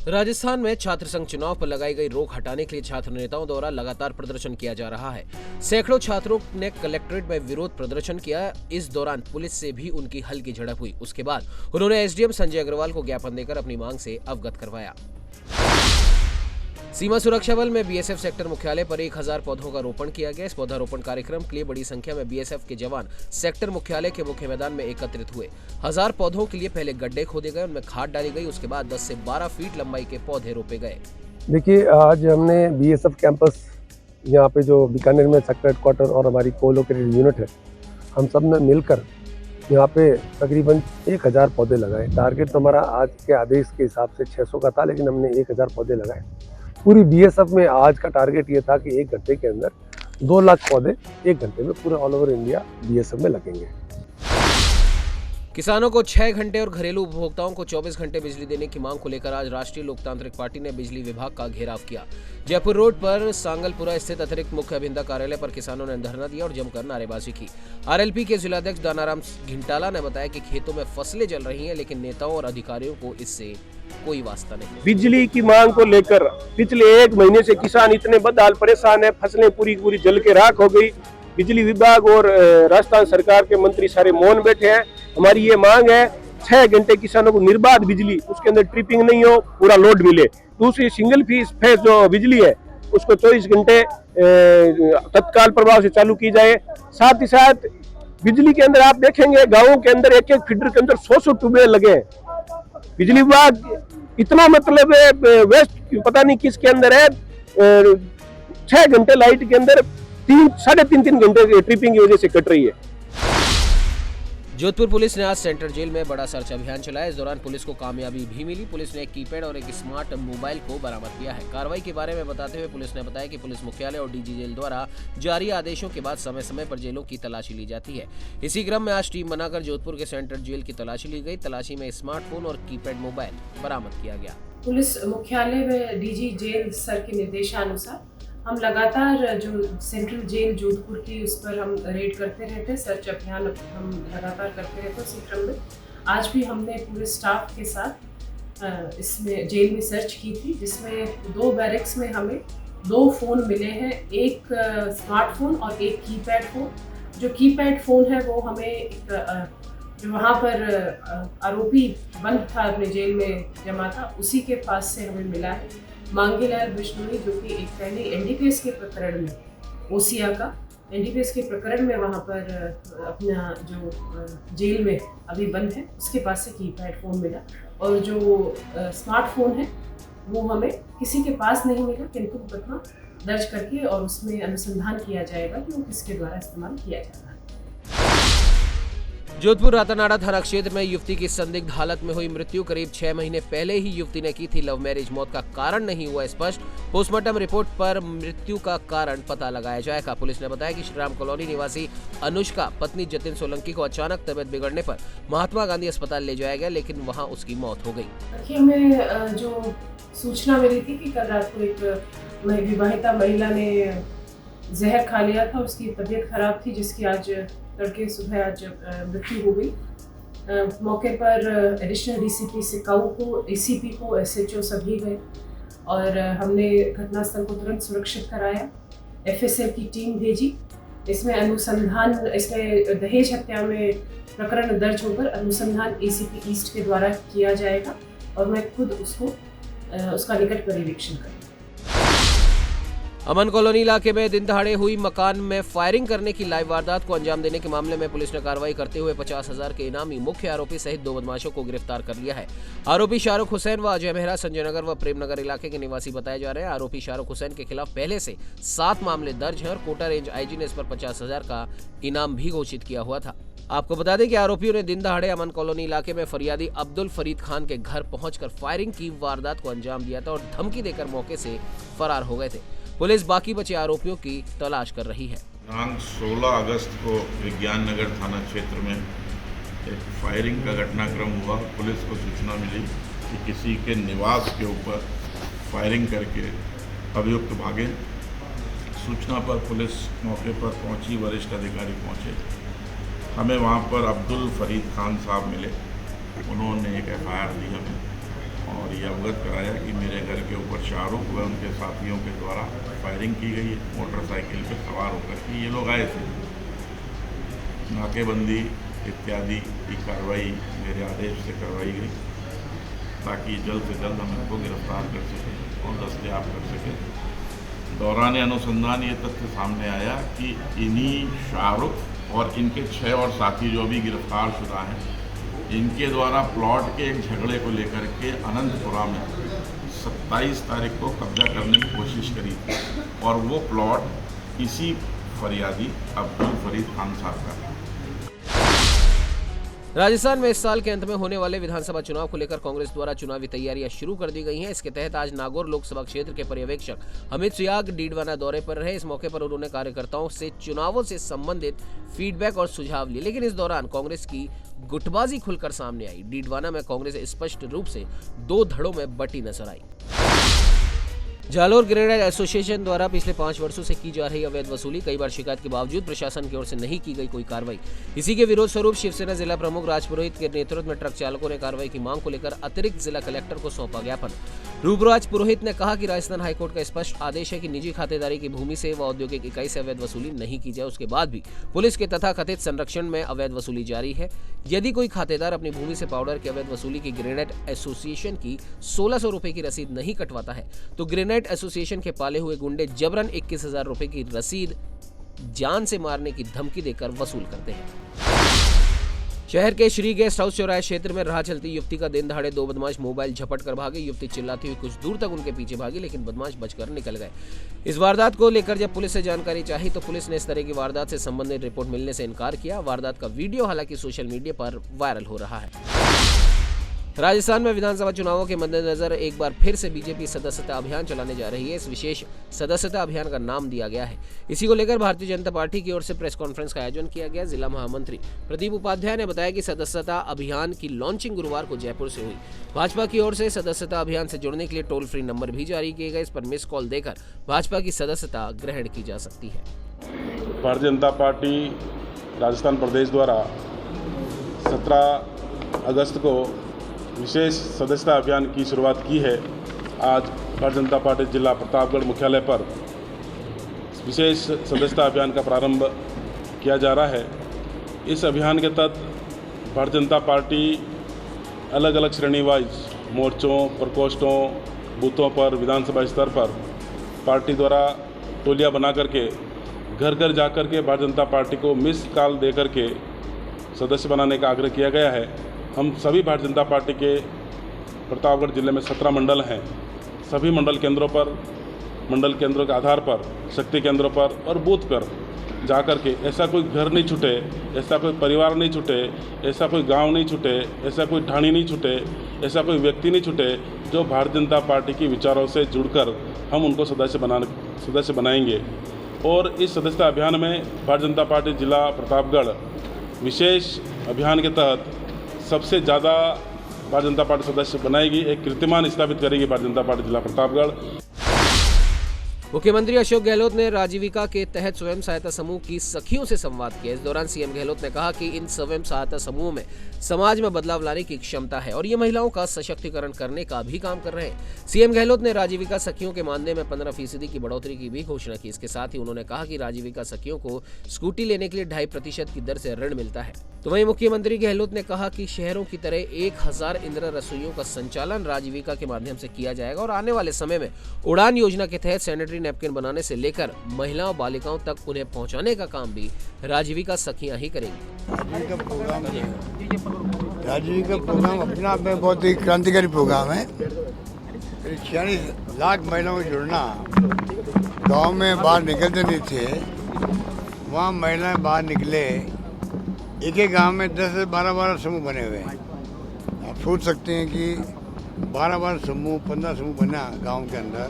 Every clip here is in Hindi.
राजस्थान में छात्र संघ चुनाव पर लगाई गई रोक हटाने के लिए छात्र नेताओं द्वारा लगातार प्रदर्शन किया जा रहा है। सैकड़ों छात्रों ने कलेक्ट्रेट में विरोध प्रदर्शन किया। इस दौरान पुलिस से भी उनकी हल्की झड़प हुई। उसके बाद उन्होंने एसडीएम संजय अग्रवाल को ज्ञापन देकर अपनी मांग से अवगत करवाया। सीमा सुरक्षा बल में बीएसएफ सेक्टर मुख्यालय पर 1000 पौधों का रोपण किया गया। इस पौधारोपण कार्यक्रम के लिए बड़ी संख्या में बीएसएफ के जवान सेक्टर मुख्यालय के मुख्य मैदान में एकत्रित हुए। 1000 पौधों के लिए पहले गड्ढे खोदे गए, उनमें खाद डाली गई। उसके बाद 10 से 12 फीट लंबाई के पौधे रोपे गए। देखिए, आज हमने बीएसएफ कैंपस यहाँ पे जो बीकानेर में सेक्टर हेडक्वार्टर और हमारी कोलोकेटेड यूनिट है, हम सब ने मिलकर यहाँ पे तकरीबन 1000 पौधे लगाए। टारगेट तो हमारा आज के आदेश के हिसाब से 600 का था, लेकिन हमने 1000 पौधे लगाए। पूरी बीएसएफ में आज का टारगेट ये था कि 1 घंटे के अंदर 2 लाख पौधे 1 घंटे में पूरे ऑल ओवर इंडिया बीएसएफ में लगेंगे। किसानों को 6 घंटे और घरेलू उपभोक्ताओं को 24 घंटे बिजली देने की मांग को लेकर आज राष्ट्रीय लोकतांत्रिक पार्टी ने बिजली विभाग का घेराव किया। जयपुर रोड पर सांगलपुरा स्थित अतिरिक्त मुख्य अभियंता कार्यालय पर किसानों ने धरना दिया और जमकर नारेबाजी की। आरएलपी के जिलाध्यक्ष दानाराम घिंटाला ने बताया कि खेतों में फसलें जल रही हैं, लेकिन नेताओं और अधिकारियों को इससे कोई वास्ता नहीं। बिजली की मांग को लेकर पिछले 1 महीने से किसान इतने बदहाल परेशान है, फसलें पूरी जल के राख हो गई। बिजली विभाग और राजस्थान सरकार के मंत्री सारे मौन बैठे हैं। हमारी ये मांग है 6 घंटे किसानों को निर्बाध बिजली, उसके अंदर ट्रिपिंग नहीं हो, पूरा लोड मिले। दूसरी सिंगल फेज जो बिजली है उसको 24 घंटे तत्काल प्रभाव से चालू की जाए। साथ ही साथ बिजली के अंदर आप देखेंगे गाँवों के अंदर एक फीडर के अंदर 100 ट्यूबवेल लगे हैं। बिजली विभाग इतना मतलब वेस्ट पता नहीं किसके अंदर है। 6 घंटे लाइट के अंदर 3.5 घंटे ट्रिपिंग की वजह से कट रही है। जोधपुर पुलिस ने आज सेंट्रल जेल में बड़ा सर्च अभियान चलाया। इस दौरान पुलिस को कामयाबी भी मिली। पुलिस ने एक कीपैड और एक स्मार्ट मोबाइल को बरामद किया है। कार्रवाई के बारे में बताते हुए पुलिस ने बताया कि पुलिस मुख्यालय और डीजी जेल द्वारा जारी आदेशों के बाद समय समय पर जेलों की तलाशी ली जाती है। इसी क्रम में आज टीम बनाकर जोधपुर के सेंट्रल जेल की तलाशी ली गई। तलाशी में स्मार्टफोन और कीपैड मोबाइल बरामद किया गया। पुलिस मुख्यालय में डीजी जेल सर के निर्देशानुसार हम लगातार जो सेंट्रल जेल जोधपुर की उस पर हम रेड करते रहते हैं, सर्च अभियान हम लगातार करते रहते हैं। उसी क्रम में आज भी हमने पूरे स्टाफ के साथ इसमें जेल में सर्च की थी, जिसमें 2 बैरक्स में हमें 2 फ़ोन मिले हैं, एक स्मार्टफोन और एक कीपैड फ़ोन। जो कीपैड फ़ोन है वो हमें जो वहाँ पर आरोपी बंद था अपने जेल में जमा था, उसी के पास से हमें मिला है। मांगेलाल बिश्नोई जो कि एक पहले एनडीपीएस के प्रकरण में ओसिया का एनडीपीएस के प्रकरण में वहाँ पर अपना जो जेल में अभी बंद है, उसके पास से कीपैड फ़ोन मिला। और जो स्मार्टफोन है वो हमें किसी के पास नहीं मिला, किंतु मुकदमा दर्ज करके और उसमें अनुसंधान किया जाएगा कि वो किसके द्वारा इस्तेमाल किया जा रहा है। जोधपुर रातानाडा थाना क्षेत्र में युवती की संदिग्ध हालत में हुई मृत्यु। करीब 6 महीने पहले ही युवती ने की थी लव मैरिज। मौत का कारण नहीं हुआ स्पष्ट। पोस्टमार्टम रिपोर्ट पर मृत्यु का कारण पता लगाया जाएगा। पुलिस ने बताया कि श्रीराम कॉलोनी निवासी अनुष्का पत्नी जतिन सोलंकी को अचानक तबियत बिगड़ने पर महात्मा गांधी अस्पताल ले जाया गया, लेकिन वहां उसकी मौत हो गई। हमें जो सूचना मिली थी कि कल रात को एक विवाहिता महिला ने जहर खा लिया था, उसकी तबीयत खराब थी, जिसकी आज तड़के सुबह आज मृत्यु हो गई। मौके पर एडिशनल डीसीपी सिकाऊ को, एसीपी को, एसएचओ सभी गए और हमने घटनास्थल को तुरंत सुरक्षित कराया। एफएसएल की टीम भेजी। इसमें दहेज हत्या में प्रकरण दर्ज होकर अनुसंधान एसीपी ईस्ट के द्वारा किया जाएगा और मैं खुद उसका निकट पर्यवेक्षण करूँगा। अमन कॉलोनी इलाके में दिन दहाड़े हुई मकान में फायरिंग करने की लाइव वारदात को अंजाम देने के मामले में पुलिस ने कार्रवाई करते हुए 50,000 के इनामी मुख्य आरोपी सहित 2 बदमाशों को गिरफ्तार कर लिया है। आरोपी शाहरुख हुसैन व अजय मेहरा संजय नगर व प्रेमनगर इलाके के निवासी बताए जा रहे हैं। आरोपी शाहरुख हुसैन के खिलाफ पहले से 7 मामले दर्ज हैं और कोटा रेंज आईजी ने इस पर 50,000 का इनाम भी घोषित किया हुआ था। आपको बता दें कि आरोपियों ने दिन दहाड़े अमन कॉलोनी इलाके में फरियादी अब्दुल फरीद खान के घर पहुंचकर फायरिंग की वारदात को अंजाम दिया था और धमकी देकर मौके से फरार हो गए थे। पुलिस बाकी बचे आरोपियों की तलाश कर रही है। दिनांक 16 अगस्त को विज्ञान नगर थाना क्षेत्र में एक फायरिंग का घटनाक्रम हुआ। पुलिस को सूचना मिली कि किसी के निवास के ऊपर फायरिंग करके अभियुक्त भागे। सूचना पर पुलिस मौके पर पहुंची, वरिष्ठ अधिकारी पहुंचे। हमें वहां पर अब्दुल फरीद खान साहब मिले। उन्होंने एक एफआईआर दी हमें और ये अवगत कराया कि मेरे घर के ऊपर शाहरुख व उनके साथियों के द्वारा फायरिंग की गई है। मोटरसाइकिल पर सवार होकर के ये लोग आए थे। नाकेबंदी इत्यादि की कार्रवाई मेरे आदेश से करवाई गई ताकि जल्द से जल्द हम इनको गिरफ्तार कर सकें और दस्तयाब कर सकें। दौरान अनुसंधान ये तथ्य सामने आया कि इन्हीं शाहरुख और इनके 6 और साथी जो भी गिरफ्तार शुदा हैं, इनके द्वारा प्लॉट के एक झगड़े को लेकर के अनंतपुरा में 27 तारीख को कब्जा करने की कोशिश करी थी और वो प्लॉट इसी फरियादी अब्दुल फरीद खान साहब का। राजस्थान में इस साल के अंत में होने वाले विधानसभा चुनाव को लेकर कांग्रेस द्वारा चुनावी तैयारियां शुरू कर दी गई हैं। इसके तहत आज नागौर लोकसभा क्षेत्र के पर्यवेक्षक अमित सियाग डीडवाना दौरे पर रहे। इस मौके पर उन्होंने कार्यकर्ताओं से चुनावों से संबंधित फीडबैक और सुझाव लिए, लेकिन इस दौरान कांग्रेस की गुटबाजी खुलकर सामने आई। डीडवाना में कांग्रेस स्पष्ट रूप से 2 धड़ों में बटी नजर आई। जालोर ग्रेनेड एसोसिएशन द्वारा पिछले 5 वर्षों से की जा रही अवैध वसूली, कई बार शिकायत के बावजूद प्रशासन की ओर से नहीं की गई कोई कार्रवाई। इसी के विरोध स्वरूप शिवसेना जिला प्रमुख राज पुरोहित के नेतृत्व में ट्रक चालकों ने कार्रवाई की मांग को लेकर अतिरिक्त जिला कलेक्टर को सौंपा ज्ञापन। रूपराज पुरोहित ने कहा कि राजस्थान हाईकोर्ट का स्पष्ट आदेश है कि निजी खातेदारी की भूमि से व औद्योगिक इकाई से अवैध वसूली नहीं की जाए। उसके बाद भी पुलिस के तथाकथित संरक्षण में अवैध वसूली जारी है। यदि कोई खातेदार अपनी भूमि से पाउडर की अवैध वसूली की ग्रेनेड एसोसिएशन की 1600 रुपए की रसीद नहीं कटवाता है तो ग्रेनेड एसोसिएशन के पाले हुए गुंडे जबरन 21,000 रुपए की रसीद जान से मारने की धमकी देकर वसूल करते हैं। शहर के श्री गेस्ट हाउस चौराहे क्षेत्र में राह चलती युवती का दिन दहाड़े 2 बदमाश मोबाइल झपट कर भागे। युवती चिल्लाती हुई कुछ दूर तक उनके पीछे भागी, लेकिन बदमाश बचकर निकल गए। इस वारदात को लेकर जब पुलिस से जानकारी चाही तो पुलिस ने इस तरह की वारदात से संबंधित रिपोर्ट मिलने से इनकार किया। वारदात का वीडियो हालांकि सोशल मीडिया पर वायरल हो रहा है। राजस्थान में विधानसभा चुनावों के मद्देनजर एक बार फिर से बीजेपी सदस्यता अभियान चलाने जा रही है। इस विशेष सदस्यता अभियान का नाम दिया गया है। इसी को लेकर भारतीय जनता पार्टी की ओर से प्रेस कॉन्फ्रेंस का आयोजन किया गया। जिला महामंत्री प्रदीप उपाध्याय ने बताया कि सदस्यता अभियान की लॉन्चिंग गुरुवार को जयपुर से हुई। भाजपा की ओर से सदस्यता अभियान से जुड़ने के लिए टोल फ्री नंबर भी जारी किए गए। इस पर मिस कॉल देकर भाजपा की सदस्यता ग्रहण की जा सकती है। भारतीय जनता पार्टी राजस्थान प्रदेश द्वारा 17 अगस्त को विशेष सदस्यता अभियान की शुरुआत की है। आज भारतीय जनता पार्टी जिला प्रतापगढ़ मुख्यालय पर विशेष सदस्यता अभियान का प्रारंभ किया जा रहा है। इस अभियान के तहत भारतीय जनता पार्टी अलग अलग श्रेणी वाइज मोर्चों, प्रकोष्ठों, बूथों पर, विधानसभा स्तर पर पार्टी द्वारा टोलियां बना करके घर घर जा कर के भारतीय जनता पार्टी को मिस कॉल दे करके सदस्य बनाने का आग्रह किया गया है। हम सभी भारतीय जनता पार्टी के प्रतापगढ़ जिले में 17 मंडल हैं। सभी मंडल केंद्रों पर, मंडल केंद्रों के आधार पर, शक्ति केंद्रों पर और बूथ पर जा कर के ऐसा कोई घर नहीं छूटे, ऐसा कोई परिवार नहीं छूटे, ऐसा कोई गांव नहीं छूटे, ऐसा कोई ठाणी नहीं छूटे, ऐसा कोई व्यक्ति नहीं छूटे जो भारतीय जनता पार्टी के विचारों से जुड़कर हम उनको सदस्य बनाएंगे। और इस सदस्यता अभियान में भारतीय जनता पार्टी जिला प्रतापगढ़ विशेष अभियान के तहत सबसे ज़्यादा भारतीय जनता पार्टी सदस्य बनाएगी, एक कीर्तिमान स्थापित करेगी भारतीय जनता पार्टी जिला प्रतापगढ़। मुख्यमंत्री अशोक गहलोत ने राजीविका के तहत स्वयं सहायता समूह की सखियों से संवाद किया। इस दौरान सीएम गहलोत ने कहा कि इन स्वयं सहायता समूहों में समाज में बदलाव लाने की क्षमता है और ये महिलाओं का सशक्तिकरण करने का भी काम कर रहे हैं। सीएम गहलोत ने राजीविका सखियों के मानदेय में 15% की बढ़ोतरी की भी घोषणा की। इसके साथ ही उन्होंने कहा कि राजीविका सखियों को स्कूटी लेने के लिए 2.5% की दर से ऋण मिलता है। तो वहीं मुख्यमंत्री गहलोत ने कहा कि शहरों की तरह 1000 इंदिरा रसोइयों का संचालन राजीविका के माध्यम से किया जाएगा और आने वाले समय में उड़ान योजना के तहत सैनिटरी नैपकिन बनाने से लेकर महिलाओं बालिकाओं तक उन्हें पहुंचाने का काम भी राजीविका सखियां ही करेंगी। राजीविका प्रोग्राम अपने आप में बहुत ही क्रांतिकारी प्रोग्राम है। 46 लाख महिलाओं को जुड़ना, गांव में बाहर निकलते नहीं थे, वहाँ महिलाएं बाहर निकले। एक एक गांव में 10 से 12 समूह बने हुए हैं। आप सोच सकते हैं कि 12 समूह, 15 समूह बना गांव के अंदर।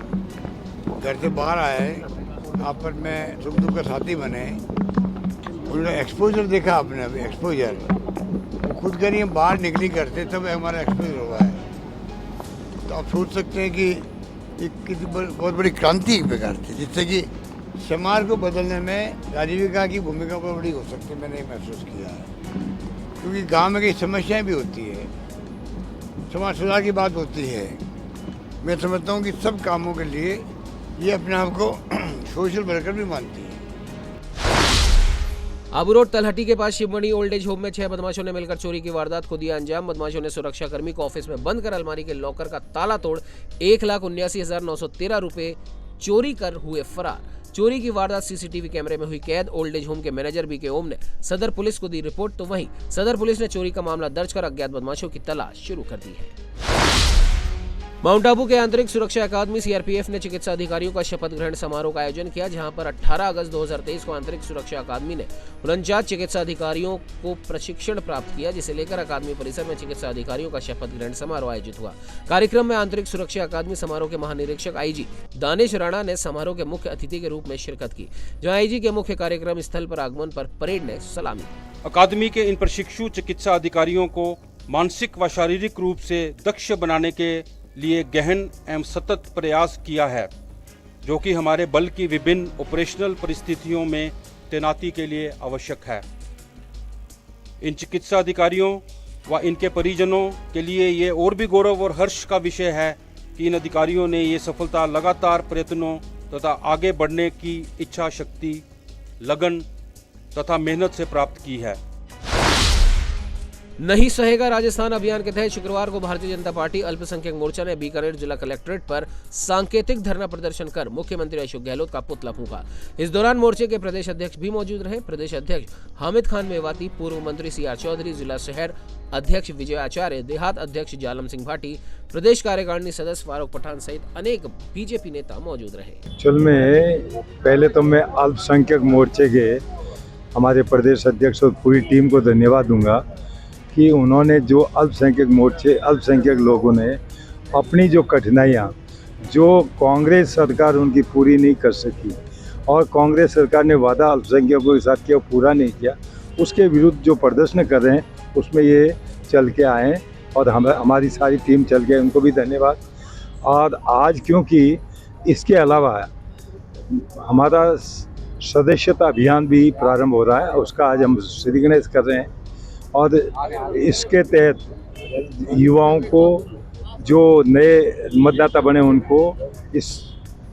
घर से बाहर आए, आपस में सुख दुख का साथी बने। उन्होंने एक्सपोजर देखा, आपने अभी एक्सपोजर खुद करिए, बाहर निकली करते तब हमारा एक्सपोजर हुआ है। तो आप सोच सकते हैं कि ये कितनी बहुत बड़ी क्रांति एक प्रकार थी, जिससे कि समाज को बदलने में राजीविका की भूमिका बहुत बड़ी हो सकती है। मैंने ये महसूस किया है, क्योंकि गांव में कई समस्याएं भी होती है। समाज सुधार की बात होती है। मैं समझता हूँ कि सब कामों के लिए ये अपने आप को सोशल वर्कर भी मानती है। आबू रोड तलहटी के पास शिवमणि ओल्ड एज होम में 6 बदमाशों ने मिलकर चोरी की वारदात को दिया अंजाम। बदमाशों ने सुरक्षा कर्मी को ऑफिस में बंद कर अलमारी के लॉकर का ताला तोड़ 1,79,913 रुपए चोरी कर हुए फरार। चोरी की वारदात सीसीटीवी कैमरे में हुई कैद। ओल्ड एज होम के मैनेजर बीके ओम ने सदर पुलिस को दी रिपोर्ट, तो वहीं सदर पुलिस ने चोरी का मामला दर्ज कर अज्ञात बदमाशों की तलाश शुरू कर दी है। माउंट आबू के आंतरिक सुरक्षा अकादमी सीआरपीएफ ने चिकित्सा अधिकारियों का शपथ ग्रहण समारोह का आयोजन किया, जहां पर 18 अगस्त 2023 को आंतरिक सुरक्षा अकादमी ने 49 चिकित्सा अधिकारियों को प्रशिक्षण प्राप्त किया, जिसे लेकर अकादमी परिसर में चिकित्सा अधिकारियों का शपथ ग्रहण समारोह आयोजित हुआ। कार्यक्रम में आंतरिक सुरक्षा अकादमी समारोह के महानिरीक्षक आईजी दानिश राणा ने समारोह के मुख्य अतिथि के रूप में शिरकत की, जहाँ आईजी के मुख्य कार्यक्रम स्थल पर आगमन पर परेड ने सलामी दी। अकादमी के इन प्रशिक्षु चिकित्सा अधिकारियों को मानसिक व शारीरिक रूप से दक्ष बनाने के लिए गहन एवं सतत प्रयास किया है, जो कि हमारे बल की विभिन्न ऑपरेशनल परिस्थितियों में तैनाती के लिए आवश्यक है। इन चिकित्सा अधिकारियों व इनके परिजनों के लिए ये और भी गौरव और हर्ष का विषय है कि इन अधिकारियों ने ये सफलता लगातार प्रयत्नों तथा आगे बढ़ने की इच्छा शक्ति, लगन तथा मेहनत से प्राप्त की है। नहीं सहेगा राजस्थान अभियान के तहत शुक्रवार को भारतीय जनता पार्टी अल्पसंख्यक मोर्चा ने बीकानेर जिला कलेक्ट्रेट पर सांकेतिक धरना प्रदर्शन कर मुख्यमंत्री अशोक गहलोत का पुतला फूंका। इस दौरान मोर्चे के प्रदेश अध्यक्ष भी मौजूद रहे। प्रदेश अध्यक्ष हामिद खान मेवाती, पूर्व मंत्री सीआर चौधरी, जिला शहर अध्यक्ष विजय आचार्य, देहात अध्यक्ष जालम सिंह भाटी, प्रदेश कार्यकारिणी सदस्य फारूक पठान सहित अनेक बीजेपी नेता मौजूद रहे। चल में पहले तो मैं अल्पसंख्यक मोर्चे के हमारे प्रदेश अध्यक्ष और पूरी टीम को धन्यवाद दूंगा कि उन्होंने जो अल्पसंख्यक लोगों ने अपनी जो कठिनाइयाँ जो कांग्रेस सरकार उनकी पूरी नहीं कर सकी और कांग्रेस सरकार ने वादा अल्पसंख्यकों के साथ किया पूरा नहीं किया, उसके विरुद्ध जो प्रदर्शन कर रहे हैं उसमें ये चल के आए और हमारी सारी टीम चल के, उनको भी धन्यवाद। और आज क्योंकि इसके अलावा हमारा सदस्यता अभियान भी प्रारंभ हो रहा है, उसका आज हम श्री गणेश कर रहे हैं और इसके तहत युवाओं को जो नए मतदाता बने उनको, इस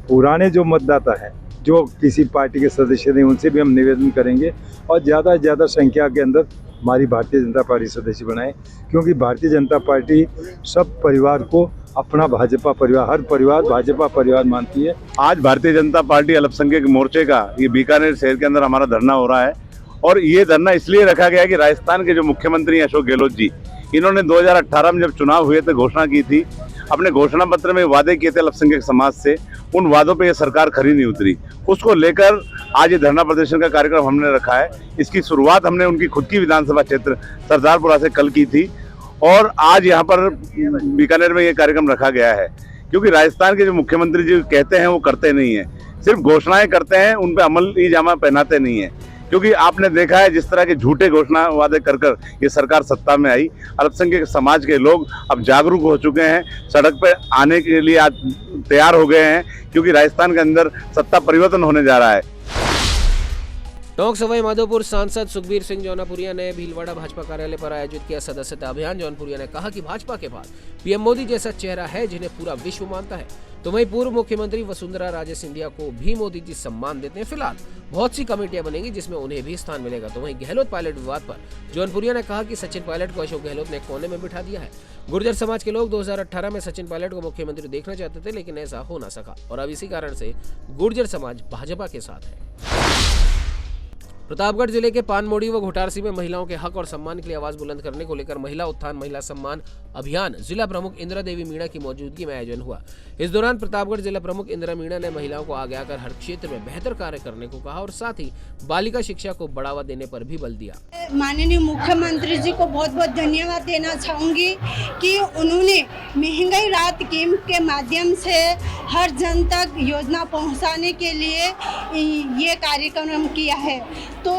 पुराने जो मतदाता हैं जो किसी पार्टी के सदस्य नहीं, उनसे भी हम निवेदन करेंगे और ज़्यादा से ज़्यादा संख्या के अंदर हमारी भारतीय जनता पार्टी सदस्य बनाएं, क्योंकि भारतीय जनता पार्टी सब परिवार को अपना भाजपा परिवार, हर परिवार भाजपा परिवार मानती है। आज भारतीय जनता पार्टी अल्पसंख्यक मोर्चे का ये बीकानेर शहर के अंदर हमारा धरना हो रहा है और ये धरना इसलिए रखा गया कि राजस्थान के जो मुख्यमंत्री अशोक गहलोत जी, इन्होंने 2018 में जब चुनाव हुए थे घोषणा की थी, अपने घोषणा पत्र में वादे किए थे अल्पसंख्यक समाज से, उन वादों पे ये सरकार खरी नहीं उतरी। उसको लेकर आज ये धरना प्रदर्शन का कार्यक्रम हमने रखा है। इसकी शुरुआत हमने उनकी खुद की विधानसभा क्षेत्र सरदारपुरा से कल की थी और आज यहाँ पर बीकानेर में ये कार्यक्रम रखा गया है, क्योंकि राजस्थान के जो मुख्यमंत्री जी कहते हैं वो करते नहीं है, सिर्फ घोषणाएं करते हैं, उन पर अमल ई जामा पहनाते नहीं है। क्योंकि आपने देखा है जिस तरह के झूठे घोषणा वादे कर कर ये सरकार सत्ता में आई, अल्पसंख्यक समाज के लोग अब जागरूक हो चुके हैं, सड़क पर आने के लिए आज तैयार हो गए हैं, क्योंकि राजस्थान के अंदर सत्ता परिवर्तन होने जा रहा है। टोंक सवाई माधोपुर सांसद सुखबीर सिंह जौनपुरिया ने भीलवाड़ा भाजपा कार्यालय पर आयोजित किया सदस्यता अभियान। जौनपुरिया ने कहा कि भाजपा के पास पीएम मोदी जैसा चेहरा है जिन्हें पूरा विश्व मानता है, तो वहीं पूर्व मुख्यमंत्री वसुंधरा राजे सिंधिया को भी मोदी जी सम्मान देते हैं। फिलहाल बहुत सी कमेटियां बनेंगी जिसमें उन्हें भी स्थान मिलेगा। तो वहीं गहलोत पायलट विवाद पर जौनपुरिया ने कहा कि सचिन पायलट को अशोक गहलोत ने कोने में बिठा दिया है। गुर्जर समाज के लोग 2018 में सचिन पायलट को मुख्यमंत्री देखना चाहते थे, लेकिन ऐसा हो ना सका और अब इसी कारण से गुर्जर समाज भाजपा के साथ है। प्रतापगढ़ जिले के पानमोड़ी व घोटारसी में महिलाओं के हक और सम्मान के लिए आवाज बुलंद करने को लेकर महिला उत्थान महिला सम्मान अभियान जिला प्रमुख इंदिरा देवी मीणा की मौजूदगी में आयोजन हुआ। इस दौरान प्रतापगढ़ जिला प्रमुख इंदिरा मीणा ने महिलाओं को आगे आकर हर क्षेत्र में बेहतर कार्य करने को कहा और साथ ही बालिका शिक्षा को बढ़ावा देने पर भी बल दिया। माननीय मुख्यमंत्री जी को बहुत बहुत धन्यवाद देना चाहूँगी कि उन्होंने महंगाई राहत स्कीम के माध्यम से हर जन तक योजना पहुँचाने के लिए ये कार्यक्रम किया है। तो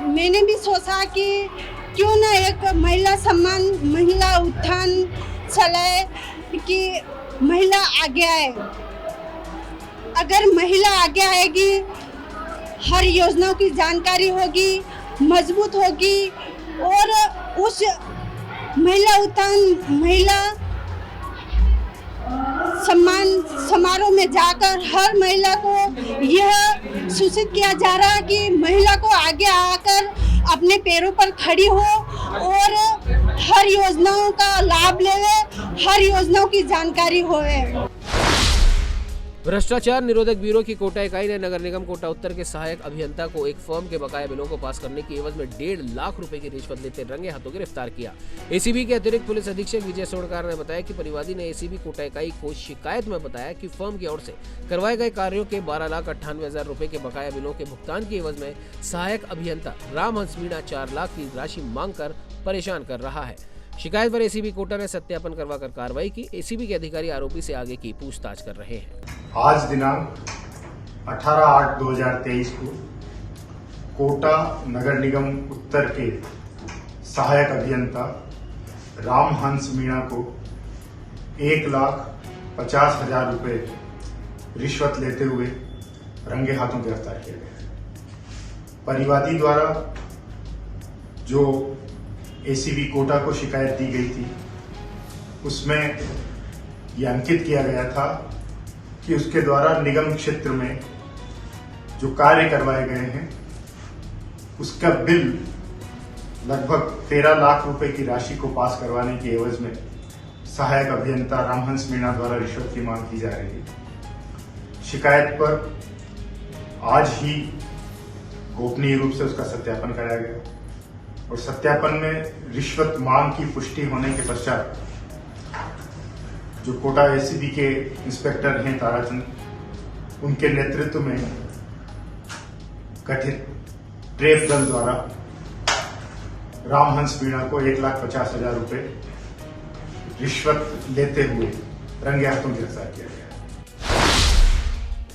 मैंने भी सोचा कि क्यों ना एक महिला सम्मान महिला उत्थान चलाए कि महिला आगे आए। अगर महिला आगे आएगी, हर योजनाओं की जानकारी होगी, मजबूत होगी और उस महिला सम्मान समारोह में जाकर हर महिला को यह सूचित किया जा रहा है कि महिला को आगे आकर अपने पैरों पर खड़ी हो और हर योजनाओं का लाभ लेवे, हर योजनाओं की जानकारी होवे। भ्रष्टाचार निरोधक ब्यूरो की कोटा इकाई ने नगर निगम कोटा उत्तर के सहायक अभियंता को एक फर्म के बकाया बिलों को पास करने की एवज में 1.5 लाख रुपए की रिश्वत लेते रंगे हाथों गिरफ्तार किया। एसीबी के अतिरिक्त पुलिस अधीक्षक विजय सोडकार ने बताया कि परिवादी ने एसीबी कोटा इकाई को शिकायत में बताया कि फर्म की ओर से करवाए गए कार्यों के 12,98,000 रुपए के बकाया बिलों के भुगतान की एवज में सहायक अभियंता रामहंस मीणा 4 लाख की राशि मांग कर परेशान कर रहा है। शिकायत पर एसीबी कोटा ने सत्यापन करवाकर कार्रवाई की। एसीबी के अधिकारी आरोपी से आगे की पूछताछ कर रहे हैं। आज दिनांक 18/8/2023 को कोटा नगर निगम उत्तर के सहायक अभियंता रामहंस मीणा को 1,50,000 रुपए रिश्वत लेते हुए रंगे हाथों गिरफ्तार किया गया। परिवादी द्वारा जो एसीबी कोटा को शिकायत दी गई थी उसमें यह अंकित किया गया था कि उसके द्वारा निगम क्षेत्र में जो कार्य करवाए गए हैं उसका बिल लगभग 13 लाख रुपए की राशि को पास करवाने की एवज में सहायक अभियंता रामहंस मीणा द्वारा रिश्वत की मांग की जा रही है। शिकायत पर आज ही गोपनीय रूप से उसका सत्यापन कराया गया और सत्यापन में रिश्वत मांग की पुष्टि होने के पश्चात जो कोटा एसीबी के इंस्पेक्टर हैं ताराचंद, उनके नेतृत्व में गठित ट्रेप दल द्वारा रामहंस मीणा को 1,50,000 रुपए रिश्वत लेते हुए रंगे हाथों गिरफ्तार किया गया।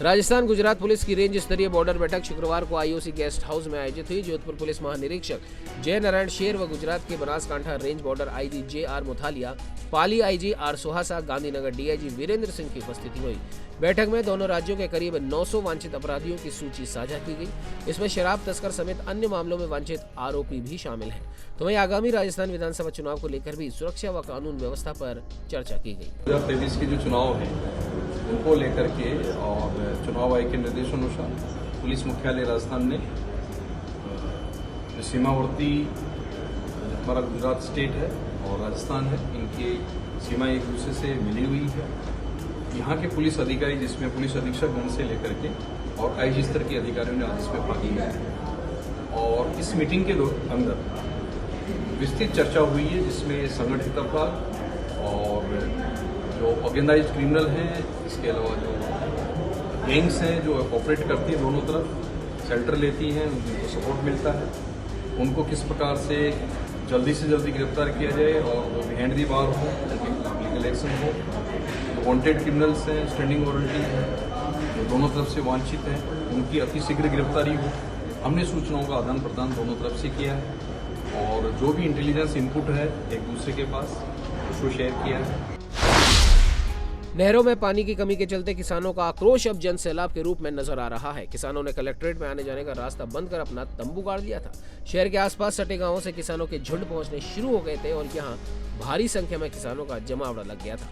राजस्थान गुजरात पुलिस की रेंज स्तरीय बॉर्डर बैठक शुक्रवार को आईओसी गेस्ट हाउस में आयोजित हुई। जोधपुर पुलिस महानिरीक्षक जय नारायण शेर व गुजरात के Banaskantha range border IG JR Muthalia, Pali IG R Suhasa, Gandhinagar DIG Virendra Singh की उपस्थिति हुई। बैठक में दोनों राज्यों के करीब 900 वांछित अपराधियों की सूची साझा की गई। इसमें शराब तस्कर समेत अन्य मामलों में वांछित आरोपी भी शामिल हैं। तो वहीं आगामी राजस्थान विधानसभा चुनाव को लेकर भी सुरक्षा व कानून व्यवस्था पर चर्चा की गई। 2023 के जो चुनाव है उनको लेकर के और चुनाव आयोग के निर्देशानुसार पुलिस मुख्यालय राजस्थान ने सीमावर्ती हमारा गुजरात स्टेट है और राजस्थान है, इनकी सीमा एक दूसरे से मिली हुई है। यहाँ के पुलिस अधिकारी जिसमें पुलिस अधीक्षक गण से लेकर के और आईजी स्तर के अधिकारियों ने आज इसमें भाग लिया है और इस मीटिंग के अंदर विस्तृत चर्चा हुई है जिसमें संगठित अपराध और जो ऑर्गेनाइज्ड क्रिमिनल हैं, इसके अलावा जो गैंग्स हैं जो ऑपरेट करती हैं दोनों तरफ सेल्टर लेती हैं, उनको सपोर्ट मिलता है, उनको किस प्रकार से जल्दी से जल्दी गिरफ्तार किया जाए और वो बिहाइंड दी बार हो, उनके खिलाफ लीगल एक्शन हो। जो वांटेड क्रिमिनल्स हैं, स्टैंडिंग वारंटी हैं, जो दोनों तरफ से वांछित हैं, उनकी अतिशीघ्र गिरफ्तारी हो। हमने सूचनाओं का आदान प्रदान दोनों तरफ से किया है और जो भी इंटेलिजेंस इनपुट है एक दूसरे के पास उसको शेयर किया है। नहरों में पानी की कमी के चलते किसानों का आक्रोश अब जन सैलाब के रूप में नजर आ रहा है। किसानों ने कलेक्ट्रेट में आने जाने का रास्ता बंद कर अपना तंबू गाड़ दिया था। शहर के आसपास सटे गांवों से किसानों के झुंड पहुंचने शुरू हो गए थे और यहां भारी संख्या में किसानों का जमावड़ा लग गया था।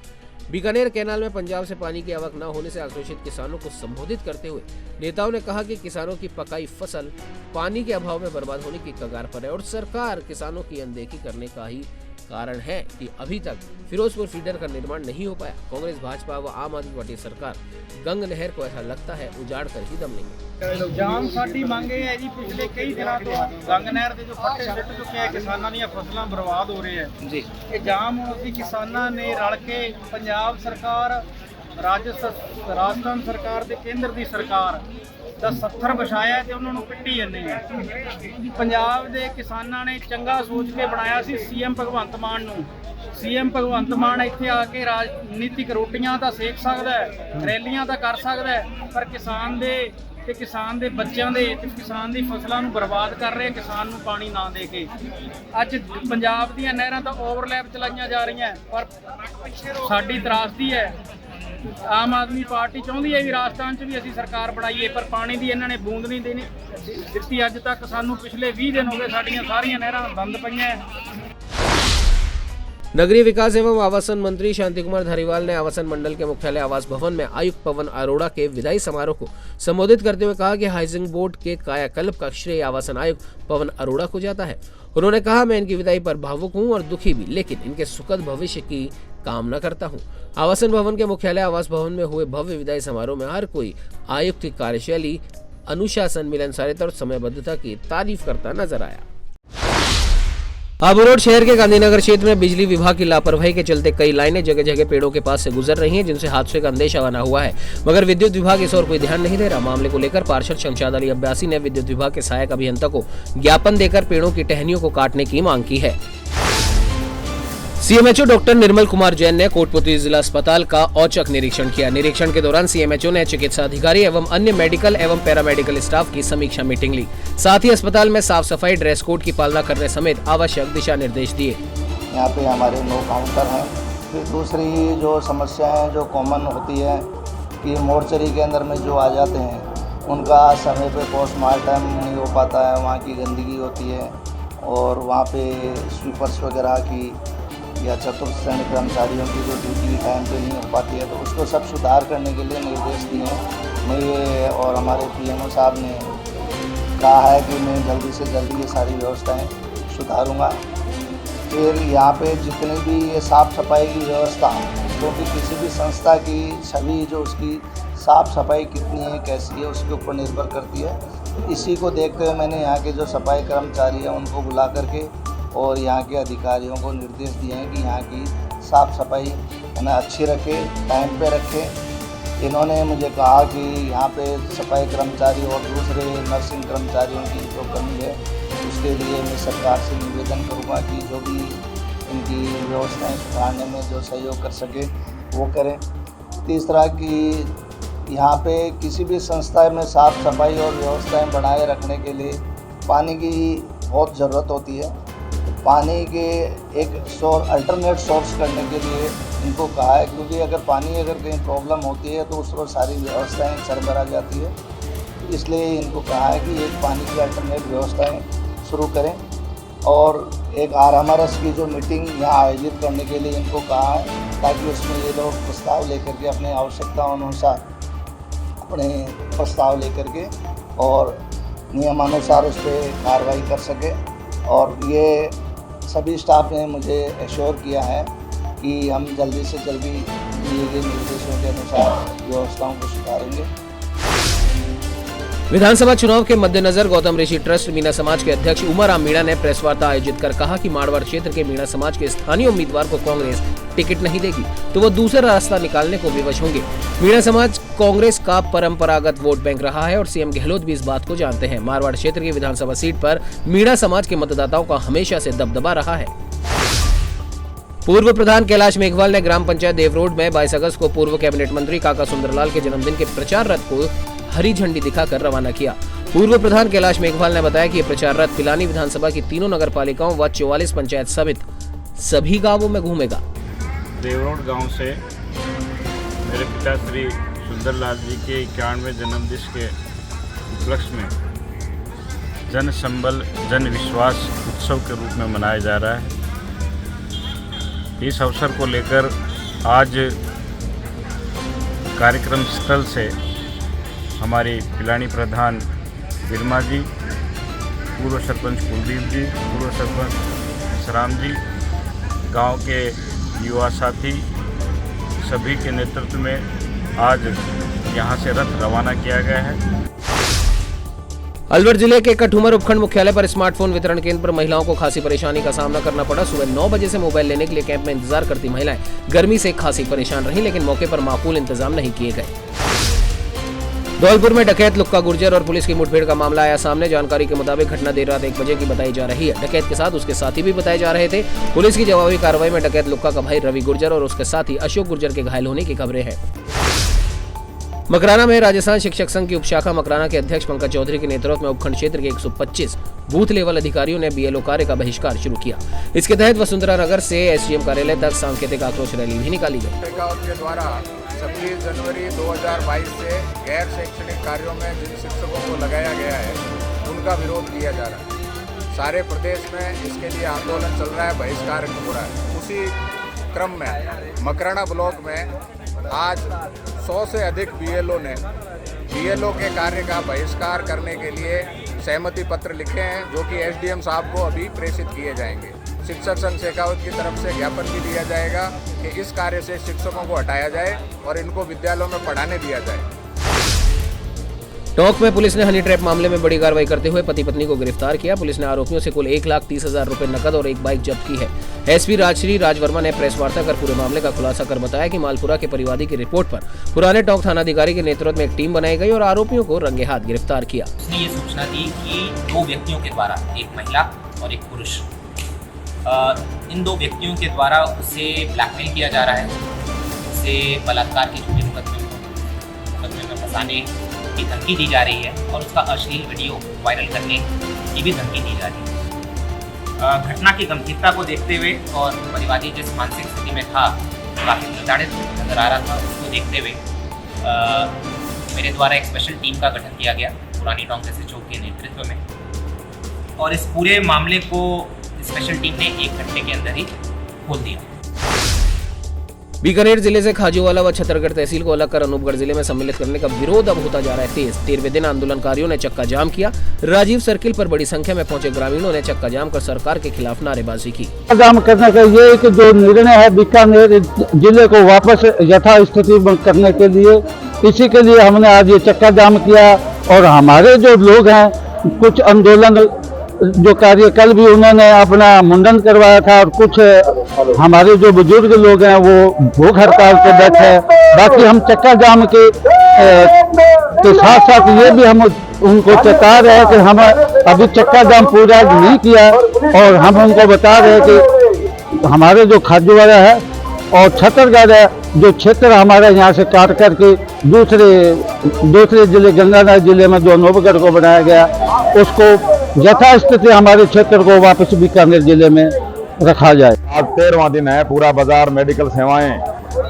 बीकानेर कैनाल में पंजाब से पानी की आवक न होने से आक्रोशित किसानों को संबोधित करते हुए नेताओं ने कहा कि किसानों की पकाई फसल पानी के अभाव में बर्बाद होने की कगार पर है और सरकार किसानों की अनदेखी करने का ही कारण है कि अभी तक फिरोजपुर फीडर का निर्माण नहीं हो पाया। कांग्रेस, भाजपा व आम आदमी पार्टी सरकार गंग नहर को ऐसा लगता है उजाड़ कर ही दम लेंगे। जाम साडी मांगे है जी पिछले कई दिनों तो गंग नहर के जो फट्टे सिट चुके हैं, किसानों दी फसलां बर्बाद हो रही है जी। ये जाम हुण किसानों ने रल के पंजाब सरकार, राजस्थान सरकार ते केंद्र दी सरकार ਦਾ 70 ਵਿਛਾਇਆ ਤੇ ਉਹਨਾਂ ਨੂੰ ਪਿੱਟੀ ਜਾਂਦੇ ਆ। ਪੰਜਾਬ ਦੇ ਕਿਸਾਨਾਂ ਨੇ ਚੰਗਾ ਸੋਚ ਕੇ ਬਣਾਇਆ ਸੀ ਸੀਐਮ ਭਗਵੰਤ ਮਾਨ ਨੂੰ। ਸੀਐਮ ਭਗਵੰਤ ਮਾਨ ਇੱਥੇ ਆ ਕੇ ਰਾਜਨੀਤਿਕ ਰੋਟੀਆਂ ਤਾਂ ਸੇਕ ਸਕਦਾ ਹੈ, ਰੈਲੀਆਂ ਤਾਂ ਕਰ ਸਕਦਾ ਹੈ, ਪਰ ਕਿਸਾਨ ਦੇ ਬੱਚਿਆਂ ਦੇ ਤੇ ਕਿਸਾਨ ਦੀ ਫਸਲਾਂ ਨੂੰ ਬਰਬਾਦ ਕਰ ਰਹੇ, ਕਿਸਾਨ ਨੂੰ ਪਾਣੀ ਨਾ ਦੇ ਕੇ। ਅੱਜ ਪੰਜਾਬ ਦੀਆਂ ਨਹਿਰਾਂ ਤਾਂ ਓਵਰਲੈਪ ਚਲਾਈਆਂ ਜਾ ਰਹੀਆਂ, ਪਰ ਸਾਡੀ ਤਰਾਸਦੀ ਹੈ। आम आदमी पार्टी चाहती है भी राजस्थान च भी असी सरकार बनाइए, पर पानी की इन्होंने बूंद नहीं देनी दिती। अज तक सानू पिछले 20 दिन हो गए साड़ियाँ सारियां नहरां बंद पईयां। नगरीय विकास एवं आवासन मंत्री शांति कुमार धारीवाल ने आवासन मंडल के मुख्यालय आवास भवन में आयुक्त पवन अरोड़ा के विदाई समारोह को संबोधित करते हुए कहा कि हाउसिंग बोर्ड के कायाकल्प का श्रेय आवासन आयुक्त पवन अरोड़ा को जाता है। उन्होंने कहा, मैं इनकी विदाई पर भावुक हूं और दुखी भी, लेकिन इनके सुखद भविष्य की कामना करता हूं। आवासन भवन के मुख्यालय आवास भवन में हुए भव्य विदाई समारोह में हर कोई आयुक्त की कार्यशैली, अनुशासन, मिलनसारिता और समयबद्धता की तारीफ करता नजर आया। आबू रोड शहर के गांधीनगर क्षेत्र में बिजली विभाग की लापरवाही के चलते कई लाइनें जगह जगह पेड़ों के पास से गुजर रही हैं, जिनसे हादसे का अंदेशा बना हुआ है, मगर विद्युत विभाग इस ओर कोई ध्यान नहीं दे रहा। मामले को लेकर पार्षद शमशाद अली अब्बासी ने विद्युत विभाग के सहायक अभियंता को ज्ञापन देकर पेड़ों की टहनियों को काटने की मांग की है। सीएमएचओ डॉक्टर निर्मल कुमार जैन ने कोटपुतली जिला अस्पताल का औचक निरीक्षण किया। निरीक्षण के दौरान सीएमएचओ ने चिकित्सा अधिकारी एवं अन्य मेडिकल एवं पैरामेडिकल स्टाफ की समीक्षा मीटिंग ली। साथ ही अस्पताल में साफ सफाई, ड्रेस कोड की पालना करने समेत आवश्यक दिशा निर्देश दिए। यहाँ पे हमारे 9 काउंटर हैं। फिर दूसरी जो समस्याएं जो कॉमन होती है कि मोर्चरी के अंदर में जो आ जाते हैं उनका समय पे पोस्टमार्टम नहीं हो पाता है, वहाँ की गंदगी होती है और वहाँ पे स्वीपर्स वगैरह की या चतुर्थ श्रेणी कर्मचारियों की जो ड्यूटी टाइम पे नहीं हो पाती है, तो उसको सब सुधार करने के लिए निर्देश दिए हैं। मैं ये और हमारे पीएमओ साहब ने कहा है कि मैं जल्दी से जल्दी ये सारी व्यवस्थाएं सुधारूंगा। फिर यहाँ पे जितनी भी ये साफ़ सफाई की व्यवस्था, क्योंकि किसी भी संस्था की छवि जो उसकी साफ़ सफाई कितनी है, कैसी है, उसके ऊपर निर्भर करती है। इसी को देखते हुए मैंने यहाँ के जो सफाई कर्मचारी हैं उनको बुला करके और यहाँ के अधिकारियों को निर्देश दिए हैं कि यहाँ की साफ़ सफाई है ना अच्छी रखें, टाइम पे रखें। इन्होंने मुझे कहा कि यहाँ पे सफाई कर्मचारी और दूसरे नर्सिंग कर्मचारियों की जो कमी है उसके लिए मैं सरकार से निवेदन करूँगा कि जो भी इनकी व्यवस्थाएं सुधारने में जो सहयोग कर सके वो करें। तीसरा कि यहाँ पे किसी भी संस्था में साफ़ सफाई और व्यवस्थाएं बनाए रखने के लिए पानी की बहुत ज़रूरत होती है। पानी के एक अल्टरनेट सोर्स करने के लिए इनको कहा है, क्योंकि अगर कहीं प्रॉब्लम होती है तो उस पर सारी व्यवस्थाएं सरबरा जाती है। इसलिए इनको कहा है कि एक पानी की अल्टरनेट व्यवस्थाएं शुरू करें और एक RMRS की जो मीटिंग यहाँ आयोजित करने के लिए इनको कहा है, ताकि उसमें ये लोग प्रस्ताव लेकर के अपने आवश्यकताओं अनुसार अपने प्रस्ताव लेकर के और नियमानुसार उस पर कार्रवाई कर सके। और ये सभी स्टाफ ने मुझे एश्योर किया है कि हम जल्दी से जल्दी दिए गए निर्देशों के अनुसार व्यवस्थाओं को सुधारेंगे। विधानसभा चुनाव के मद्देनजर गौतम ऋषि ट्रस्ट मीणा समाज के अध्यक्ष उमर राम मीणा ने प्रेस वार्ता आयोजित कर कहा कि मारवाड़ क्षेत्र के मीणा समाज के स्थानीय उम्मीदवार को कांग्रेस टिकट नहीं देगी तो वो दूसरा रास्ता निकालने को विवश होंगे। मीणा समाज कांग्रेस का परंपरागत वोट बैंक रहा है और सीएम गहलोत भी इस बात को जानते हैं। मारवाड़ क्षेत्र की विधानसभा सीट पर मीणा समाज के मतदाताओं का हमेशा से दबदबा रहा है। पूर्व प्रधान कैलाश मेघवाल ने ग्राम पंचायत देवरोड में 22 अगस्त को पूर्व कैबिनेट मंत्री काका सुंदरलाल के जन्मदिन के प्रचार रथ को हरी झंडी दिखाकर रवाना किया। पूर्व प्रधान कैलाश मेघवाल ने बताया कि ये प्रचार रथ पिलानी विधानसभा की 3 नगर पालिकाओं व 44 पंचायत समित सभी गांवों में घूमेगा। देवरोड गांव से मेरे पिता श्री सुंदरलाल जी के 91वें जन्मदिन के उपलक्ष्य में जन संबल जन विश्वास उत्सव के रूप में मनाया जा रहा है। इस अवसर को लेकर आज कार्यक्रम स्थल से हमारी पिलानी प्रधान बिरमा जी, पूर्व सरपंच कुलदीप जी, पूर्व सरपंच सराम जी, गांव के युवा साथी सभी के नेतृत्व में आज यहां से रथ रवाना किया गया है। अलवर जिले के कठुमर उपखंड मुख्यालय पर स्मार्टफोन वितरण केंद्र पर महिलाओं को खासी परेशानी का सामना करना पड़ा। सुबह 9 बजे से मोबाइल लेने के लिए कैंप में इंतजार करती महिलाएं गर्मी से खासी परेशान रहीं, लेकिन मौके पर माकूल इंतजाम नहीं किए गए। धौलपुर में डकैत लुक्का गुर्जर और पुलिस की मुठभेड़ का मामला आया सामने। जानकारी के मुताबिक घटना देर रात 1 बजे की बताई जा रही है। डकैत के साथ उसके साथी भी बताए जा रहे थे। पुलिस की जवाबी कार्रवाई में डकैत लुक्का का भाई रवि गुर्जर और उसके साथी अशोक गुर्जर के घायल होने की खबरें हैं। मकराना में राजस्थान शिक्षक संघ की उपशाखा मकराना के अध्यक्ष पंकज चौधरी के नेतृत्व में उपखंड क्षेत्र के 125 बूथ लेवल अधिकारियों ने बीएलओ कार्य का बहिष्कार शुरू किया। इसके तहत वसुंधरा नगर से एसडीएम कार्यालय तक सांकेतिक आक्रोश रैली भी निकाली गई। के द्वारा 26 जनवरी 2022 से गैर शैक्षणिक कार्यों में जिन शिक्षकों को लगाया गया है उनका विरोध किया जा रहा है। सारे प्रदेश में इसके लिए आंदोलन चल रहा है, बहिष्कार हो रहा है। उसी क्रम में मकराना ब्लॉक में आज 100 से अधिक बीएलओ ने बीएलओ के कार्य का बहिष्कार करने के लिए सहमति पत्र लिखे हैं, जो कि एसडीएम साहब को अभी प्रेषित किए जाएंगे। शिक्षक संघ शेखावत की तरफ से ज्ञापन भी दिया जाएगा कि इस कार्य से शिक्षकों को हटाया जाए और इनको विद्यालयों में पढ़ाने दिया जाए। टोंक में पुलिस ने हनी ट्रैप मामले में बड़ी कार्रवाई करते हुए पति पत्नी को गिरफ्तार किया। पुलिस ने आरोपियों से कुल 1,30,000 रुपए नकद और एक बाइक जब्त की है। एसपी राजश्री राजवर्मा ने प्रेस वार्ता कर पूरे मामले का खुलासा कर बताया कि मालपुरा के परिवादी की रिपोर्ट पर पुराने टोंक थानाधिकारी के नेतृत्व में एक टीम बनाई गई और आरोपियों को रंगे हाथ गिरफ्तार किया। उसने ये सूचना दी कि 2 व्यक्तियों के द्वारा, एक महिला और एक पुरुष, इन 2 व्यक्तियों के द्वारा उसे ब्लैकमेल किया जा रहा है, उसे बलात्कार के झूठे मुकदमे में फंसाने की धमकी दी जा रही है और उसका अश्लील वीडियो वायरल करने की भी धमकी दी जा रही है। घटना की गंभीरता को देखते हुए और परिवादी जिस मानसिक स्थिति में था, काफ़ी प्रताड़ित नजर आ रहा था, उसको देखते हुए मेरे द्वारा एक स्पेशल टीम का गठन किया गया पुरानी टोंक एसएचओ के नेतृत्व में, और इस पूरे मामले को स्पेशल टीम ने 1 घंटे के अंदर ही खोल दिया। बीकानेर जिले से खाजूवाला व छतरगढ़ तहसील को अलग कर अनूपगढ़ जिले में सम्मिलित करने का विरोध अब होता जा रहा है तेज। 13वें दिन आंदोलनकारियों ने चक्का जाम किया। राजीव सर्किल पर बड़ी संख्या में पहुंचे ग्रामीणों ने चक्का जाम कर सरकार के खिलाफ नारेबाजी की। जाम करने का ये कि जो निर्णय है बीकानेर जिले को वापस यथास्थिति करने के लिए, इसी के लिए हमने आज ये चक्का जाम किया। और हमारे जो लोग हैं, कुछ आंदोलन जो कार्य कल भी उन्होंने अपना मुंडन करवाया था, और कुछ हमारे जो बुजुर्ग लोग हैं वो भूख हड़ताल पे बैठे हैं। बाकी हम चक्का जाम के साथ साथ ये भी हम उनको चेता रहे हैं कि हम अभी चक्का जाम पूरा नहीं किया, और हम उनको बता रहे हैं कि हमारे जो खाजूवाला है और छतरगढ़ है, जो क्षेत्र हमारे यहाँ से काट करके दूसरे जिले गंगानगर जिले में जो अनूपगढ़ को बनाया गया, उसको यथास्थिति हमारे क्षेत्र को वापस बीकानेर जिले में रखा जाए। आज 13वां दिन है, पूरा बाजार, मेडिकल सेवाएं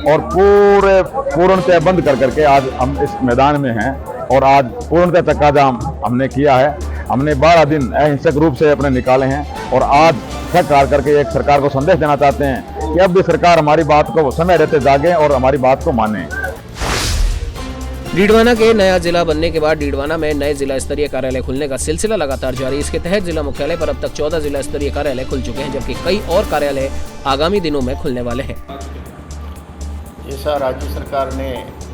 और पूर्णतः बंद करके आज हम इस मैदान में हैं और आज पूर्णतः चक्का जाम हमने किया है। हमने 12 दिन अहिंसक रूप से अपने निकाले हैं और आज सरकार करके एक सरकार को संदेश देना चाहते हैं कि अब भी सरकार हमारी बात को समय रहते जागे और हमारी बात को माने। डीडवाना के नया जिला बनने के बाद डीडवाना में नए जिला स्तरीय कार्यालय खुलने का सिलसिला लगातार जारी। इसके तहत जिला मुख्यालय पर अब तक 14 जिला स्तरीय कार्यालय खुल चुके हैं, जबकि कई और कार्यालय आगामी दिनों में खुलने वाले हैं। जैसा राज्य सरकार ने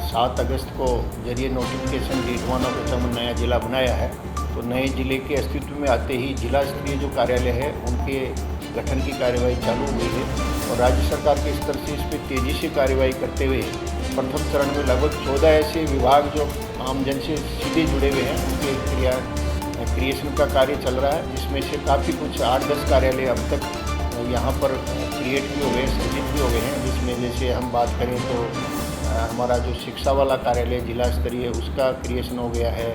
7 अगस्त को जरिए नोटिफिकेशन डीडवाना को जब नया जिला बनाया है, तो नए जिले के अस्तित्व में आते ही जिला स्तरीय जो कार्यालय है उनके गठन की कार्यवाही चालू हुई है और राज्य सरकार के स्तर से इस पर तेजी से कार्यवाही करते हुए प्रथम चरण में लगभग 14 ऐसे विभाग जो आमजन से सीधे जुड़े हुए हैं उनके क्रिएशन का कार्य चल रहा है, जिसमें से काफ़ी कुछ 8-10 कार्यालय अब तक यहाँ पर क्रिएट भी हो गए, सृजित भी हो गए हैं। जिसमें जैसे हम बात करें तो हमारा जो शिक्षा वाला कार्यालय जिला स्तरीय उसका क्रिएशन हो गया है,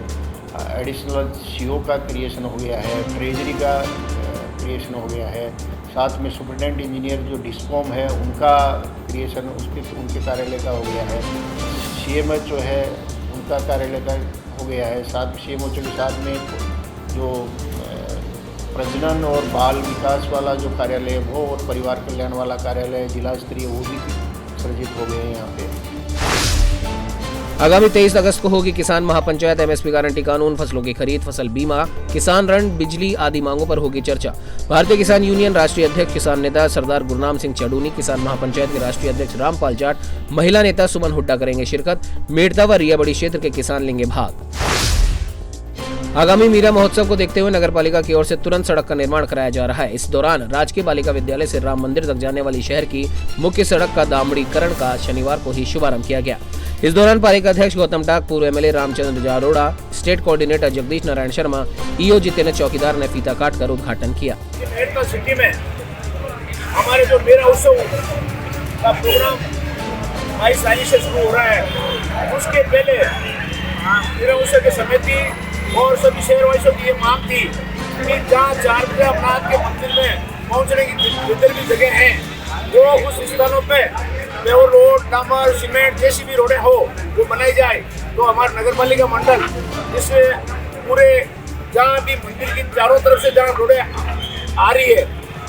एडिशनल सीओ का क्रिएशन हो गया है, ट्रेजरी का क्रिएशन हो गया है, साथ में सुपरिटेंडेंट इंजीनियर जो डिस्कॉम है उनका क्रिएशन उनके कार्यालय का हो गया है, सीएमएचओ है उनका कार्यालय का हो गया है, साथ सीएमएचओ के साथ में जो प्रजनन और बाल विकास वाला जो कार्यालय है वो और परिवार कल्याण वाला कार्यालय जिला स्तरीय वो भी सृजित हो गए हैं यहाँ पे। आगामी 23 अगस्त को होगी किसान महापंचायत। एमएसपी गारंटी कानून, फसलों की खरीद, फसल बीमा, किसान ऋण, बिजली आदि मांगों पर होगी चर्चा। भारतीय किसान यूनियन राष्ट्रीय अध्यक्ष किसान नेता सरदार गुरनाम सिंह चडूनी, किसान महापंचायत के राष्ट्रीय अध्यक्ष रामपाल जाट, महिला नेता सुमन हुड्डा करेंगे शिरकत। मेड़ता व रियाबड़ी क्षेत्र के किसान लेंगे भाग। आगामी मीरा महोत्सव को देखते हुए नगरपालिका की ओर से तुरंत सड़क का निर्माण कराया जा रहा है। इस दौरान राजकीय बालिका विद्यालय से राम मंदिर तक जाने वाली शहर की मुख्य सड़क का दामड़ीकरण का शनिवार को ही शुभारंभ किया गया। इस दौरान पालिका अध्यक्ष गौतम टाक, पूर्व MLA Ramchandra Jaroda, state coordinator Jagdish Narayan Sharma, EO Jitendra Chaukidar ने फीता काटकर उद्घाटन किया। सिटी में हमारे जो मेरा उत्सव का प्रोग्राम 22 तारीख से शुरू हो रहा है, उसके पहले मेरा उत्सव की समिति और सभी शहरवासियों की ये मांग थी कि जहाँ चारनाथ के मंदिर में पहुँचने की जितनी भी जगह हैं वो उस स्थानों पे पेवर रोड, डामर, सीमेंट जैसी भी रोडें हो वो बनाई जाए। तो हमारा नगरपालिका मंडल जिसमें पूरे जहाँ भी मंदिर की चारों तरफ से जहाँ रोडें आ रही है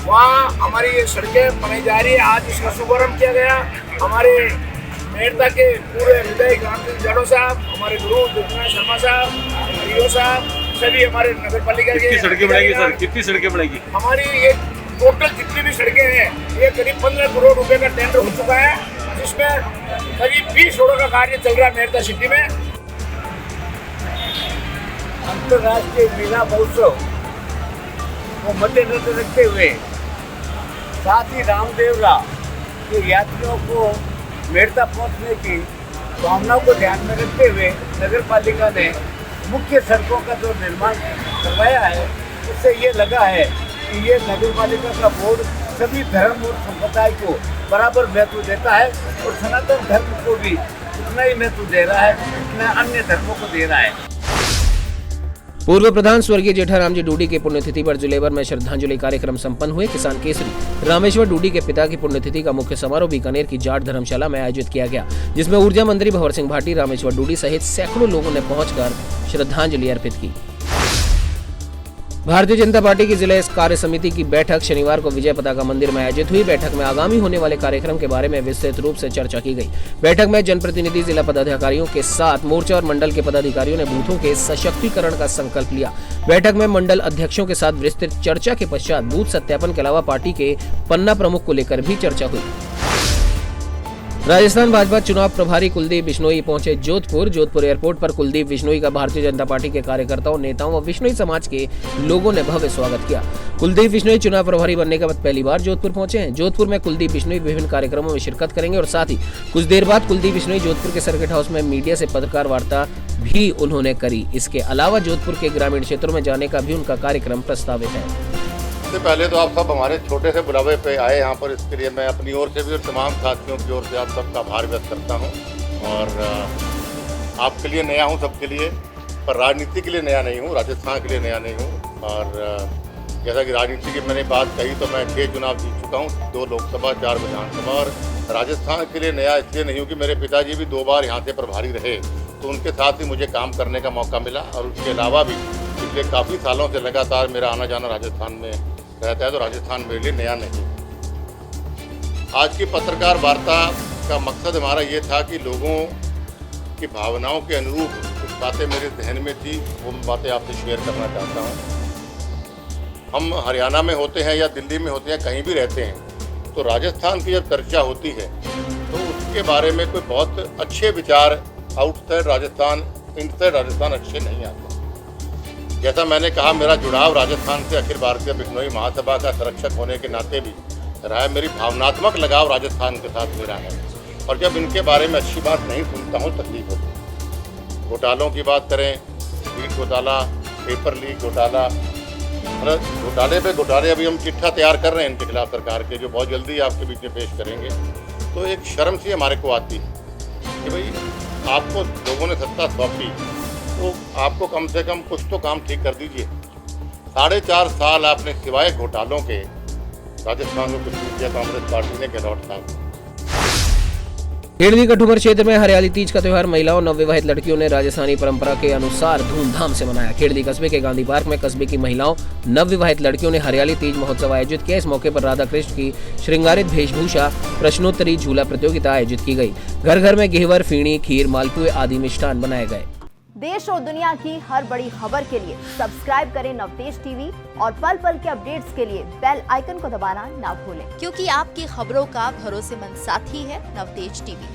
वहाँ हमारी ये सड़कें बनाई जा रही है। आज इसका शुभारम्भ किया गया। हमारे मेड़ता के पूरे विधायक रामचंद्र जाड़ो साहब, हमारे गुरु दुर्गा शर्मा साहब, रियो साहब, सभी हमारे नगर पालिका के। कितनी सड़कें बनेगी सर? कितनी सड़कें बनेगी? हमारी ये टोटल जितनी भी सड़कें हैं ये करीब 15 करोड़ रुपए का टेंडर हो चुका है, जिसमें करीब 20 रोडों का कार्य चल रहा है मेड़ता सिटी में। अंतर्राष्ट्रीय मेला महोत्सव को मद्देनजर रखते हुए साथ ही रामदेवरा के यात्रियों को मेड़ता पहुंचने की भावनाओं को ध्यान में रखते हुए नगर पालिका ने मुख्य सड़कों का जो निर्माण करवाया है, उससे ये लगा है कि ये नगर पालिका का बोर्ड सभी धर्म और संप्रदाय को बराबर महत्व देता है और सनातन धर्म को भी उतना ही महत्व दे रहा है जितना अन्य धर्मों को दे रहा है। पूर्व प्रधान स्वर्गीय जेठाराम जी डूडी की पुण्यतिथि पर जिले भर में श्रद्धांजलि कार्यक्रम संपन्न हुए। किसान केसरी रामेश्वर डूडी के पिता की पुण्यतिथि का मुख्य समारोह बीकानेर की जाट धर्मशाला में आयोजित किया गया, जिसमें ऊर्जा मंत्री भंवर सिंह भाटी, रामेश्वर डूडी सहित सैकड़ों लोगों ने पहुंचकर श्रद्धांजलि अर्पित की। भारतीय जनता पार्टी की जिला कार्य समिति की बैठक शनिवार को विजय पताका मंदिर में आयोजित हुई। बैठक में आगामी होने वाले कार्यक्रम के बारे में विस्तृत रूप से चर्चा की गई। बैठक में जनप्रतिनिधि, जिला पदाधिकारियों के साथ मोर्चा और मंडल के पदाधिकारियों ने बूथों के सशक्तिकरण का संकल्प लिया। बैठक में मंडल अध्यक्षों के साथ विस्तृत चर्चा के पश्चात बूथ सत्यापन के अलावा पार्टी के पन्ना प्रमुख को लेकर भी चर्चा हुई। राजस्थान भाजपा चुनाव प्रभारी कुलदीप बिश्नोई पहुंचे जोधपुर एयरपोर्ट पर कुलदीप बिश्नोई का भारतीय जनता पार्टी के कार्यकर्ताओं, नेताओं व बिश्नोई समाज के लोगों ने भव्य स्वागत किया। कुलदीप बिश्नोई चुनाव प्रभारी बनने के बाद पहली बार जोधपुर पहुंचे हैं। जोधपुर में कुलदीप बिश्नोई विभिन्न कार्यक्रमों में शिरकत करेंगे और साथ ही कुछ देर बाद कुलदीप बिश्नोई जोधपुर के सर्किट हाउस में मीडिया से पत्रकार वार्ता भी उन्होंने करी। इसके अलावा जोधपुर के ग्रामीण क्षेत्रों में जाने का भी उनका कार्यक्रम प्रस्तावित है। सबसे पहले तो आप सब हमारे छोटे से बुलावे पे आए यहाँ पर, इसके लिए मैं अपनी ओर से भी और तमाम साथियों की ओर से आप सबका आभार व्यक्त करता हूँ। और आपके लिए नया हूँ, सबके लिए, पर राजनीति के लिए नया नहीं हूँ, राजस्थान के लिए नया नहीं हूँ। और जैसा कि राजनीति की मैंने बात कही तो मैं 6 चुनाव जीत चुका हूँ, 2 लोकसभा 4 विधानसभा। और राजस्थान के लिए नया इसलिए नहीं हूँ कि मेरे पिताजी भी 2 बार यहाँ से प्रभारी रहे, तो उनके साथ ही मुझे काम करने का मौका मिला। और उसके अलावा भी पिछले काफ़ी सालों से लगातार मेरा आना जाना राजस्थान में रहता है, तो राजस्थान मेरे लिए नया नहीं। आज की पत्रकार वार्ता का मकसद हमारा ये था कि लोगों की भावनाओं के अनुरूप कुछ बातें मेरे जहन में थी, वो बातें आपसे शेयर करना चाहता हूँ। हम हरियाणा में होते हैं या दिल्ली में होते हैं, कहीं भी रहते हैं, तो राजस्थान की जब चर्चा होती है तो उसके बारे में कोई बहुत अच्छे विचार आउटसाइड राजस्थान, इनसाइड राजस्थान अच्छे नहीं आते। जैसा मैंने कहा, मेरा जुड़ाव राजस्थान से अखिल भारतीय बिश्नोई महासभा का संरक्षक होने के नाते भी रहा है। मेरी भावनात्मक लगाव राजस्थान के साथ मेरा है, और जब इनके बारे में अच्छी बात नहीं सुनता हूँ तकलीफ होती है। घोटालों की बात करें, सीट घोटाला, पेपर लीक घोटाला, मतलब घोटाले पे घोटाले, अभी हम चिट्ठा तैयार कर रहे हैं इनके खिलाफ सरकार के, जो बहुत जल्दी आपके बीच में पेश करेंगे। तो एक शर्म सी हमारे को आती है कि भाई आपको लोगों ने सत्ता सौंपी तो आपको कम से कम कुछ तो काम ठीक कर दीजिए। 4.5 साल आपने सिवाय घोटालों के राजस्थान में कुछ नहीं किया कांग्रेस पार्टी ने, गहलोत साहब। खेड़ली कठुबर क्षेत्र में हरियाली तीज का त्यौहार महिलाओं, नवविवाहित लड़कियों ने राजस्थानी परंपरा के अनुसार धूमधाम से मनाया। खेड़ली कस्बे के गांधी पार्क में कस्बे की महिलाओं, नवविवाहित लड़कियों ने हरियाली तीज महोत्सव आयोजित किया। इस मौके पर राधा कृष्ण की श्रृंगारित वेशभूषा, प्रश्नोत्तरी, झूला प्रतियोगिता आयोजित की गई। घर घर में घेवर, फीणी, खीर, मालपुए आदि मिष्ठान बनाए गए। देश और दुनिया की हर बड़ी खबर के लिए सब्सक्राइब करें नवतेज टीवी और पल पल के अपडेट्स के लिए बेल आइकन को दबाना ना भूलें, क्योंकि आपकी खबरों का भरोसेमंद साथी है नवतेज टीवी।